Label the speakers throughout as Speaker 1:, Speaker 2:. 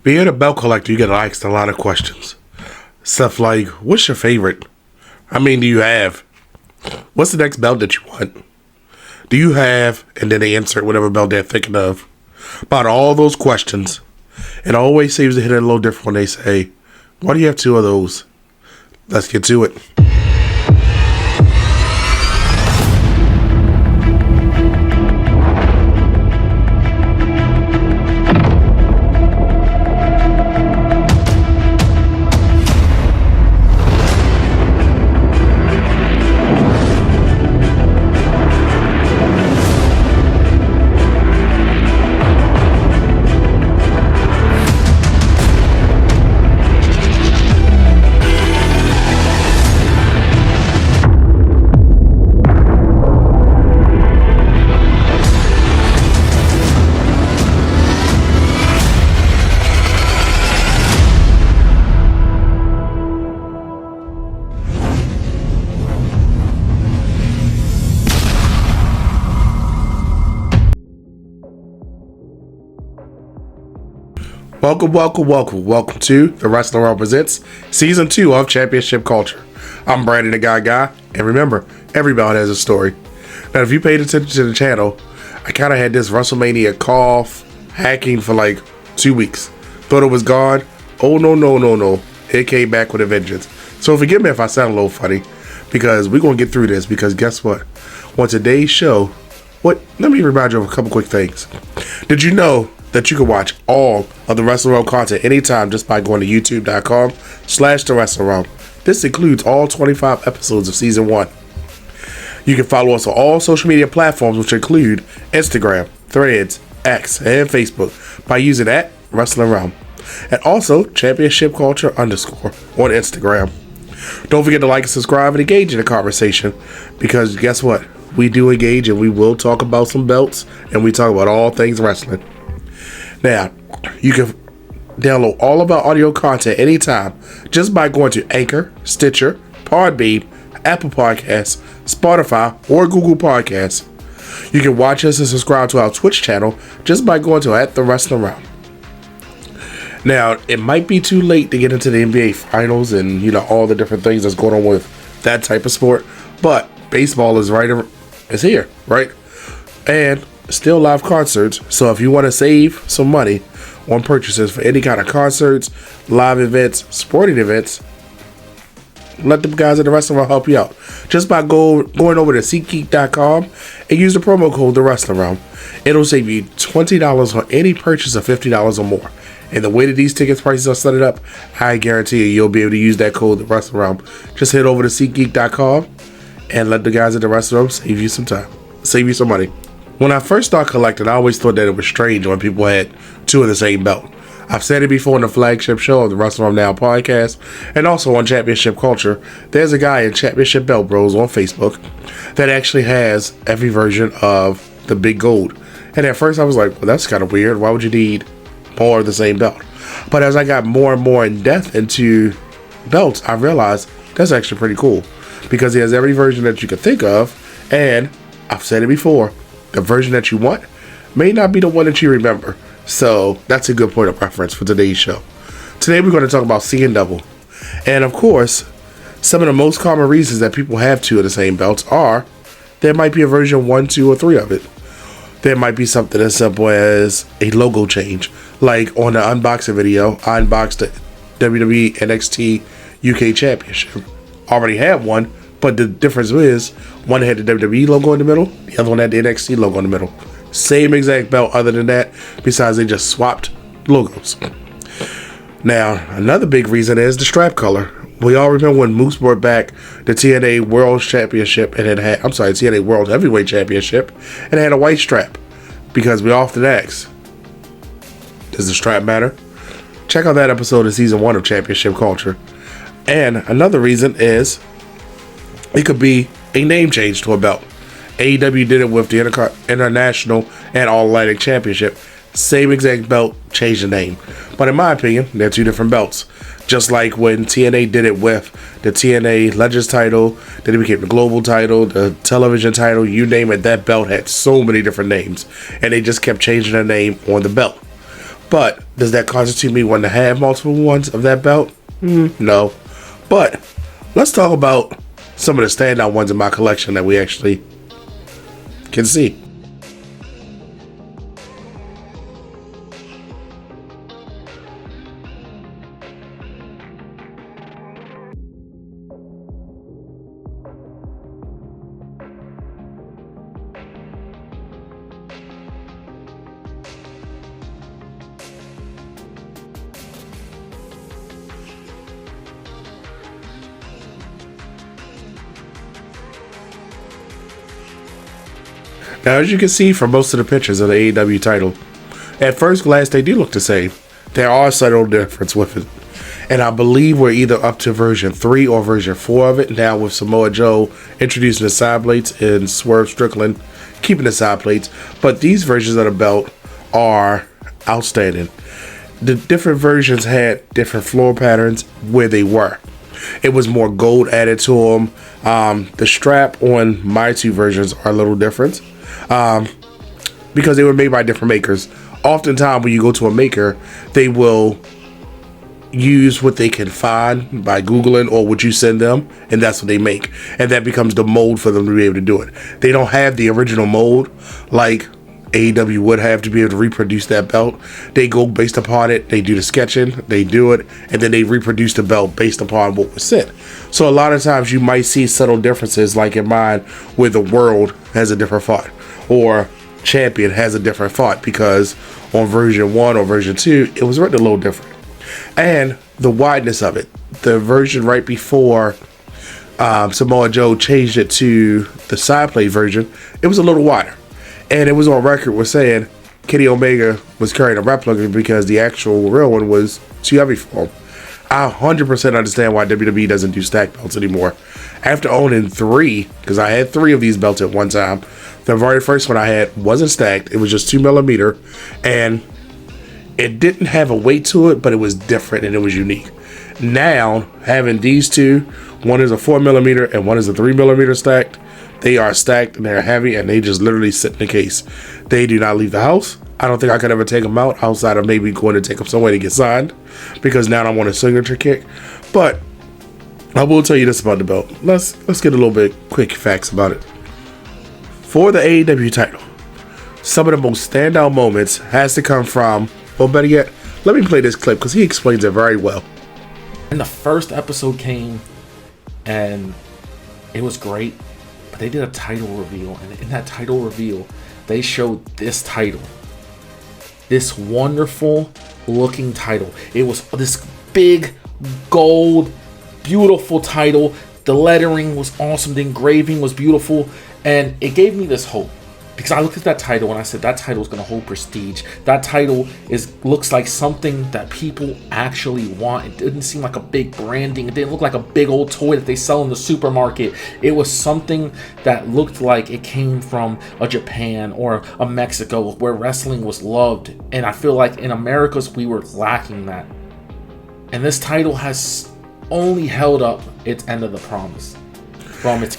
Speaker 1: Being a belt collector, you get asked a lot of questions. Stuff like, what's your favorite? How many do you have? What's the next belt that you want? Do you have, and then they insert whatever belt they're thinking of. About all those questions, it always seems to hit it a little different when they say, why do you have two of those? Let's get to it. Welcome to the Wrestling World Presents Season 2 of Championship Culture. I'm Brandon the Guy, and remember, every belt has a story. Now, if you paid attention to the channel, I kind of had this WrestleMania cough, hacking for like 2 weeks. Thought it was gone. Oh, no. It came back with a vengeance. So forgive me if I sound a little funny, because we're going to get through this, because guess what? On today's show, let me remind you of a couple quick things. Did you know that you can watch all of the Wrestling Realm content anytime just by going to youtube.com/The Wrestling Realm. This includes all 25 episodes of Season 1. You can follow us on all social media platforms, which include Instagram, Threads, X, and Facebook by using @Wrestling Realm. And also Championship Culture _ on Instagram. Don't forget to like and subscribe and engage in the conversation, because guess what? We do engage, and we will talk about some belts, and we talk about all things wrestling. Now, you can download all of our audio content anytime just by going to Anchor, Stitcher, Podbean, Apple Podcasts, Spotify, or Google Podcasts. You can watch us and subscribe to our Twitch channel just by going to @The Wrestling Realm. Now, it might be too late to get into the NBA Finals and all the different things that's going on with that type of sport, but baseball is here, right? And still live concerts, so if you want to save some money on purchases for any kind of concerts, live events, sporting events, let the guys at the Wrestling Realm help you out. Just by going over to SeatGeek.com and use the promo code The Wrestling Realm. It'll save you $20 on any purchase of $50 or more. And the way that these tickets prices are set up, I guarantee you'll be able to use that code The Wrestling Realm. Just head over to SeatGeek.com and let the guys at the Wrestling Realm save you some money. When I first started collecting, I always thought that it was strange when people had two of the same belt. I've said it before in the flagship show of the Wrestling Realm Now podcast, and also on Championship Culture. There's a guy in Championship Belt Bros on Facebook that actually has every version of the big gold. And at first I was like, well, that's kind of weird. Why would you need more of the same belt? But as I got more and more in depth into belts, I realized that's actually pretty cool, because he has every version that you could think of, and I've said it before, the version that you want may not be the one that you remember. So that's a good point of reference for today's show. Today we're going to talk about seeing double. And of course, some of the most common reasons that people have two of the same belts are there might be a version 1, 2, or 3 of it. There might be something as simple as a logo change. Like on the unboxing video, I unboxed the WWE NXT UK Championship. Already had one, but the difference is one had the WWE logo in the middle, the other one had the NXT logo in the middle. Same exact belt other than that, besides they just swapped logos. Now, another big reason is the strap color. We all remember when Moose brought back the TNA World Championship and TNA World Heavyweight Championship, and it had a white strap. Because we often ask, does the strap matter? Check out that episode of Season 1 of Championship Culture. And another reason is it could be a name change to a belt. AEW did it with the International and All Atlantic Championship. Same exact belt, changed the name. But in my opinion, they're two different belts. Just like when TNA did it with the TNA Legends title, then it became the Global title, the television title, you name it, that belt had so many different names. And they just kept changing the name on the belt. But does that constitute me wanting to have multiple ones of that belt? No. But let's talk about some of the standout ones in my collection that we actually can see. Now, as you can see from most of the pictures of the AEW title, at first glance they do look the same. There are subtle differences with it. And I believe we're either up to version 3 or version 4 of it now, with Samoa Joe introducing the side plates and Swerve Strickland keeping the side plates. But these versions of the belt are outstanding. The different versions had different floor patterns where they were. It was more gold added to them. The strap on my two versions are a little different because they were made by different makers. Oftentimes when you go to a maker, they will use what they can find by Googling or what you send them, and that's what they make. And that becomes the mold for them to be able to do it. They don't have the original mold like AEW would have to be able to reproduce that belt. They go based upon it, they do the sketching, they do it, and then they reproduce the belt based upon what was sent. So a lot of times you might see subtle differences, like in mine where the world has a different font or champion has a different font, because on version 1 or version 2 it was written a little different. And the wideness of it, the version right before Samoa Joe changed it to the side plate version, it was a little wider. And it was on record with saying Kenny Omega was carrying a replica because the actual real one was too heavy for him. I 100% understand why WWE doesn't do stacked belts anymore. After owning 3, because I had 3 of these belts at one time, the very first one I had wasn't stacked. It was just 2mm, and it didn't have a weight to it, but it was different and it was unique. Now, having these two, one is a 4mm and one is a 3mm stacked, they are stacked and they're heavy and they just literally sit in the case. They do not leave the house. I don't think I could ever take them out outside of maybe going to take them somewhere to get signed, because now I want a signature kick. But I will tell you this about the belt. Let's get a little bit quick facts about it. For the AEW title, some of the most standout moments has to come from, well, better yet, let me play this clip because he explains it very well.
Speaker 2: And the first episode came and it was great, but they did a title reveal, and in that title reveal they showed this title, this wonderful looking title. It was this big gold beautiful title. The lettering was awesome, the engraving was beautiful, and it gave me this hope, because I looked at that title and I said that title is going to hold prestige. That title looks like something that people actually want. It didn't seem like a big branding. It didn't look like a big old toy that they sell in the supermarket. It was something that looked like it came from a Japan or a Mexico where wrestling was loved. And I feel like in Americas we were lacking that. And this title has only held up its end of the promise.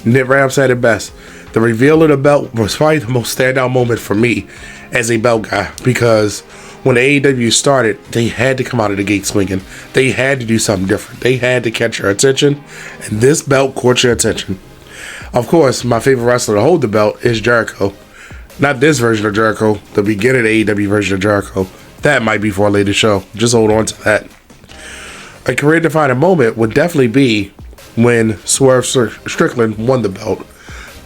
Speaker 1: Nick Ram said it best. The reveal of the belt was probably the most standout moment for me as a belt guy, because when AEW started, they had to come out of the gate swinging. They had to do something different. They had to catch your attention, and this belt caught your attention. Of course, my favorite wrestler to hold the belt is Jericho. Not this version of Jericho, the beginning of the AEW version of Jericho. That might be for a later show. Just hold on to that. A career-defining moment would definitely be when Swerve Strickland won the belt.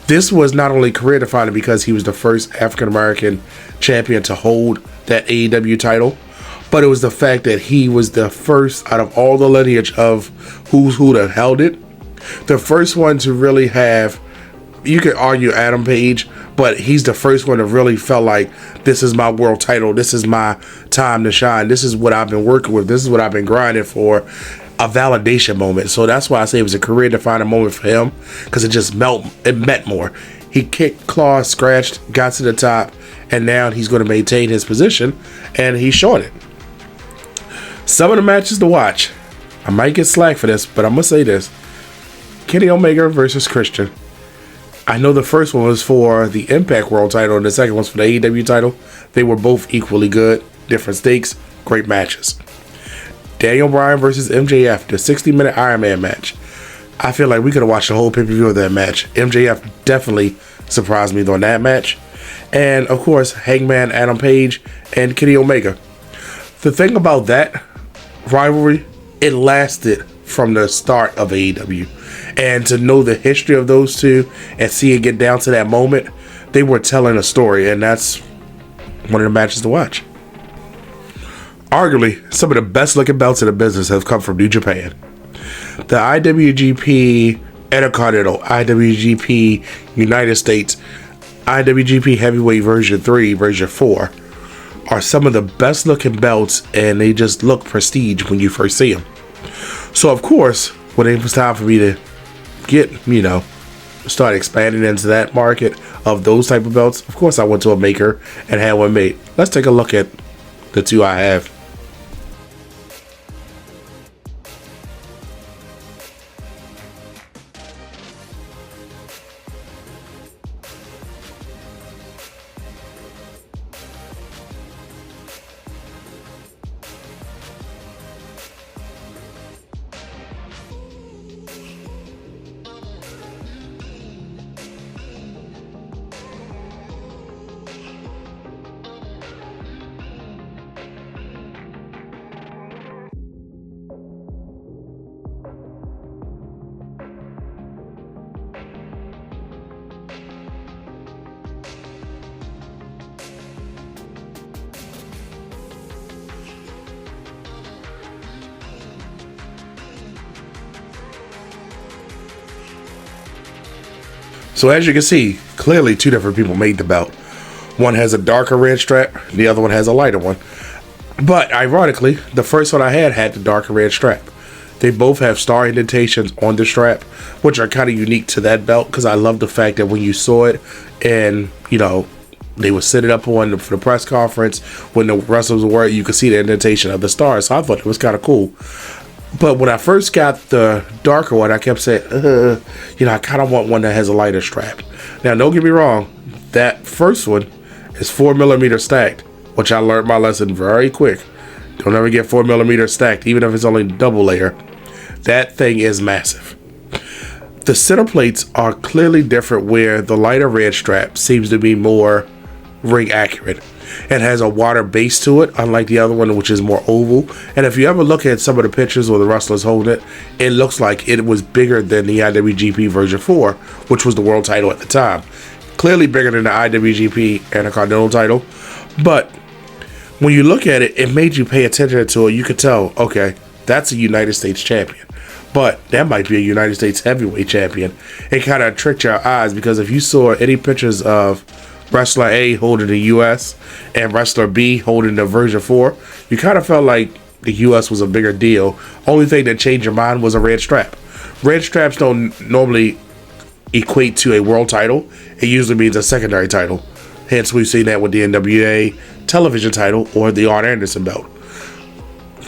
Speaker 1: This was not only career-defining because he was the first African-American champion to hold that AEW title, but it was the fact that he was the first out of all the lineage of who's who that held it. The first one to really have, you could argue Adam Page, but he's the first one that really felt like, this is my world title, this is my time to shine, this is what I've been working with, this is what I've been grinding for. A validation moment. So that's why I say it was a career defining moment for him, because it meant more. He kicked, clawed, scratched, got to the top, and now he's going to maintain his position, and he's showing it. Some of the matches to watch, I might get slack for this, but I'm gonna say this: Kenny Omega versus Christian. I know the first one was for the Impact World title and the second one's for the AEW title. They were both equally good, different stakes, great matches. Daniel Bryan versus MJF, the 60-minute Iron Man match. I feel like we could have watched the whole pay-per-view of that match. MJF definitely surprised me on that match. And, of course, Hangman Adam Page and Kenny Omega. The thing about that rivalry, it lasted from the start of AEW. And to know the history of those two and see it get down to that moment, they were telling a story, and that's one of the matches to watch. Arguably, some of the best looking belts in the business have come from New Japan. The IWGP Intercontinental, IWGP United States, IWGP Heavyweight version 3, version 4 are some of the best looking belts, and they just look prestige when you first see them. So of course, when it was time for me to get, start expanding into that market of those type of belts, of course I went to a maker and had one made. Let's take a look at the two I have. So as you can see, clearly two different people made the belt. One has a darker red strap, the other one has a lighter one. But ironically, the first one I had the darker red strap. They both have star indentations on the strap, which are kind of unique to that belt, because I love the fact that when you saw it and, they would set it up on for the press conference when the wrestlers were, you could see the indentation of the stars. So I thought it was kind of cool. But when I first got the darker one, I kept saying, I kind of want one that has a lighter strap. Now, don't get me wrong. That first one is 4mm stacked, which I learned my lesson very quick. Don't ever get 4mm stacked, even if it's only double layer. That thing is massive. The center plates are clearly different, where the lighter red strap seems to be more ring accurate. It has a wider base to it, unlike the other one, which is more oval. And if you ever look at some of the pictures where the wrestlers holding it, it looks like it was bigger than the IWGP version 4, which was the world title at the time. Clearly bigger than the IWGP Intercontinental title. But when you look at it, it made you pay attention to it. You could tell, okay, that's a United States champion. But that might be a United States heavyweight champion. It kind of tricked your eyes, because if you saw any pictures of Wrestler A holding the US and Wrestler B holding the version 4, you kind of felt like the US was a bigger deal. Only thing that changed your mind was a red strap. Red straps don't normally equate to a world title. It usually means a secondary title. Hence, we've seen that with the NWA television title or the Arn Anderson belt.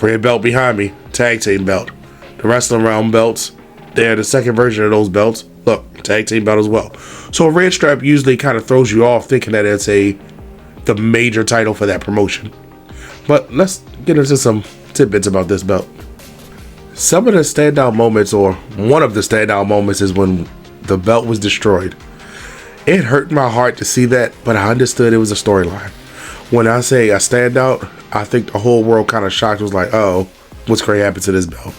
Speaker 1: Red belt behind me, tag team belt. The Wrestling Realm belts, they're the second version of those belts. Look, tag team belt as well. So a red strap usually kind of throws you off, thinking that it's the major title for that promotion. But let's get into some tidbits about this belt. Some of the standout moments, or one of the standout moments, is when the belt was destroyed. It hurt my heart to see that, but I understood it was a storyline. When I say a standout, I think the whole world kind of shocked, was like, oh, what's going to happen to this belt?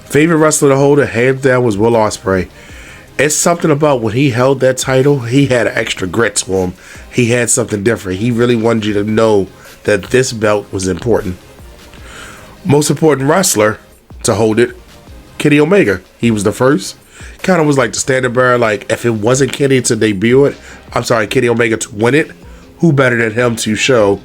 Speaker 1: Favorite wrestler to hold it, hands down, was Will Ospreay. It's something about when he held that title, he had an extra grit to him. He had something different. He really wanted you to know that this belt was important. Most important wrestler to hold it, Kenny Omega. He was the first. Kind of was like the standard bearer. Like, if it wasn't Kenny to debut it, Kenny Omega to win it, who better than him to show,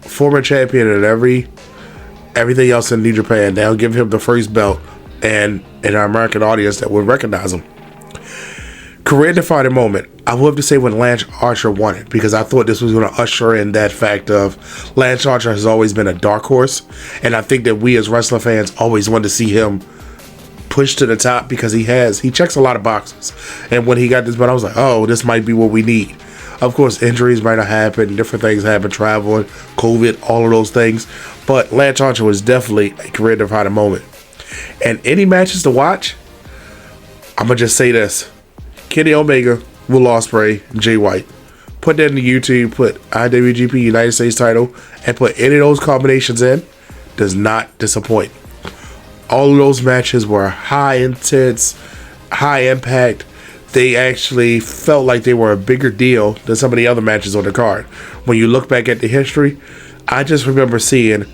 Speaker 1: former champion and everything else in New Japan. They'll give him the first belt and an American audience that would recognize him. Career defining moment. I would have to say when Lance Archer won it, because I thought this was going to usher in that fact of Lance Archer has always been a dark horse, and I think that we as wrestling fans always wanted to see him push to the top, because he checks a lot of boxes. And when he got this belt, I was like, oh, this might be what we need. Of course, injuries might have happened, different things happen, traveling, COVID, all of those things. But Lance Archer was definitely a career-defining moment. And any matches to watch, I'm going to just say this. Kenny Omega, Will Ospreay, Jay White. Put that into YouTube, put IWGP United States title, and put any of those combinations in. Does not disappoint. All of those matches were high intense, high impact. They actually felt like they were a bigger deal than some of the other matches on the card. When you look back at the history, I just remember seeing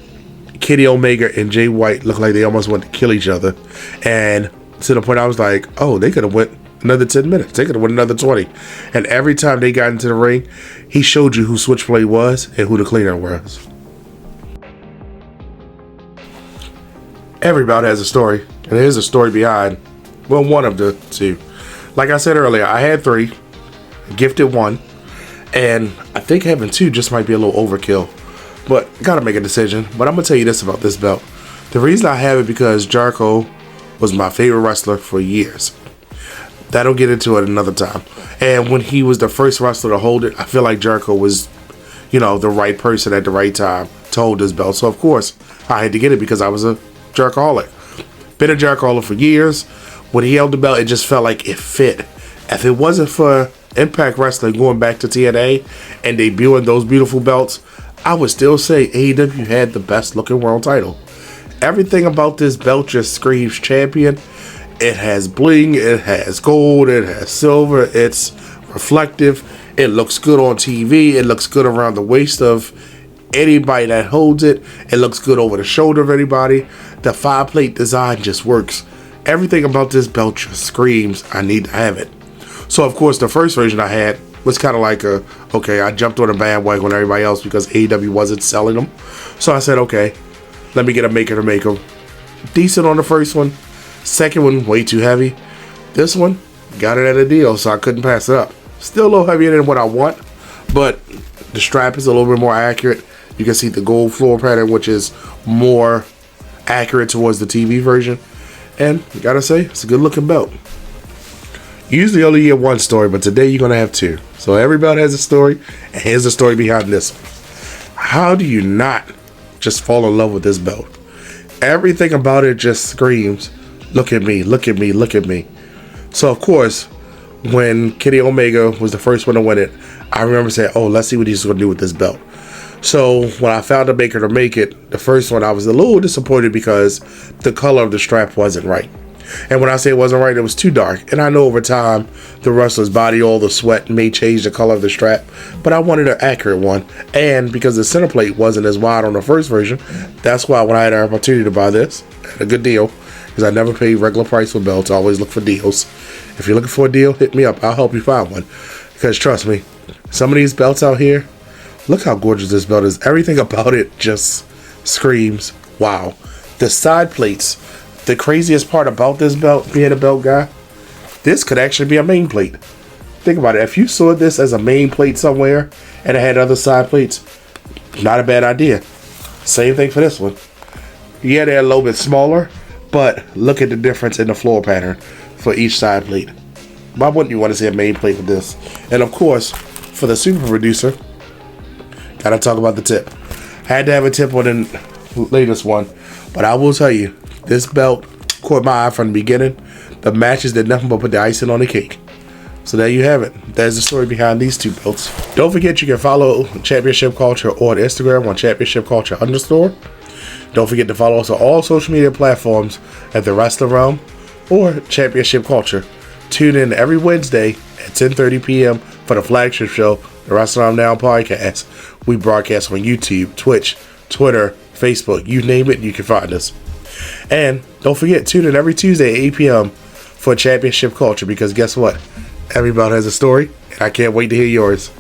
Speaker 1: Kenny Omega and Jay White look like they almost wanted to kill each other. And to the point I was like, oh, they could have went another 10 minutes. They could have went another 20. And every time they got into the ring, he showed you who Switchblade was and who the cleaner was. Every bout has a story, and there's a story behind, well, one of the two. Like I said earlier, I had 3, gifted 1, and I think having 2 just might be a little overkill. But gotta make a decision. But I'm gonna tell you this about this belt. The reason I have it because Jericho was my favorite wrestler for years. That'll get into it another time. And when he was the first wrestler to hold it, I feel like Jericho was, the right person at the right time to hold this belt. So of course, I had to get it because I was a Jerichoholic. Been a Jerichoholic for years. When he held the belt, it just felt like it fit. If it wasn't for Impact Wrestling going back to TNA and debuting those beautiful belts, I would still say AEW had the best looking world title. Everything about this belt just screams champion. It has bling, it has gold, it has silver, it's reflective, it looks good on TV, it looks good around the waist of anybody that holds it, it looks good over the shoulder of anybody. The 5-plate design just works. Everything about this belt just screams, I need to have it. So of course the first version I had was kind of like I jumped on a bandwagon with everybody else because AEW wasn't selling them. So I said, okay, let me get a maker to make them. Decent on the first one. Second one, way too heavy. This one, got it at a deal, so I couldn't pass it up. Still a little heavier than what I want, but the strap is a little bit more accurate. You can see the gold floor pattern, which is more accurate towards the TV version. And gotta say, it's a good looking belt. You usually only get one story, but today you're gonna have 2. So every belt has a story, and here's the story behind this one. How do you not just fall in love with this belt? Everything about it just screams, look at me, look at me, look at me. So of course, when Kenny Omega was the first one to win it, I remember saying, oh, let's see what he's gonna do with this belt. So when I found a maker to make it, the first one, I was a little disappointed because the color of the strap wasn't right. And when I say it wasn't right, it was too dark. And I know over time, the wrestler's body, all the sweat may change the color of the strap, but I wanted an accurate one. And because the center plate wasn't as wide on the first version, that's why when I had an opportunity to buy this, I had a good deal, because I never paid regular price for belts. I always look for deals. If you're looking for a deal, hit me up. I'll help you find one. Because trust me, some of these belts out here, look how gorgeous this belt is. Everything about it just screams, wow. The side plates, the craziest part about this belt, being a belt guy, this could actually be a main plate. Think about it. If you saw this as a main plate somewhere and it had other side plates, not a bad idea. Same thing for this one. Yeah, they're a little bit smaller, but look at the difference in the floor pattern for each side plate. Why wouldn't you want to see a main plate with this? And of course, for the super producer, gotta talk about the tip. Had to have a tip on the latest one, but I will tell you, this belt caught my eye from the beginning. The matches did nothing but put the icing on the cake. So there you have it. There's the story behind these 2 belts. Don't forget you can follow Championship Culture on Instagram on Championship Culture _. Don't forget to follow us on all social media platforms at The Wrestling Realm or Championship Culture. Tune in every Wednesday at 10:30 p.m. for the flagship show, The Wrestling Realm Now podcast. We broadcast on YouTube, Twitch, Twitter, Facebook, you name it, you can find us. And don't forget, tune in every Tuesday at 8 p.m. for Championship Culture, because guess what? Every belt has a story, and I can't wait to hear yours.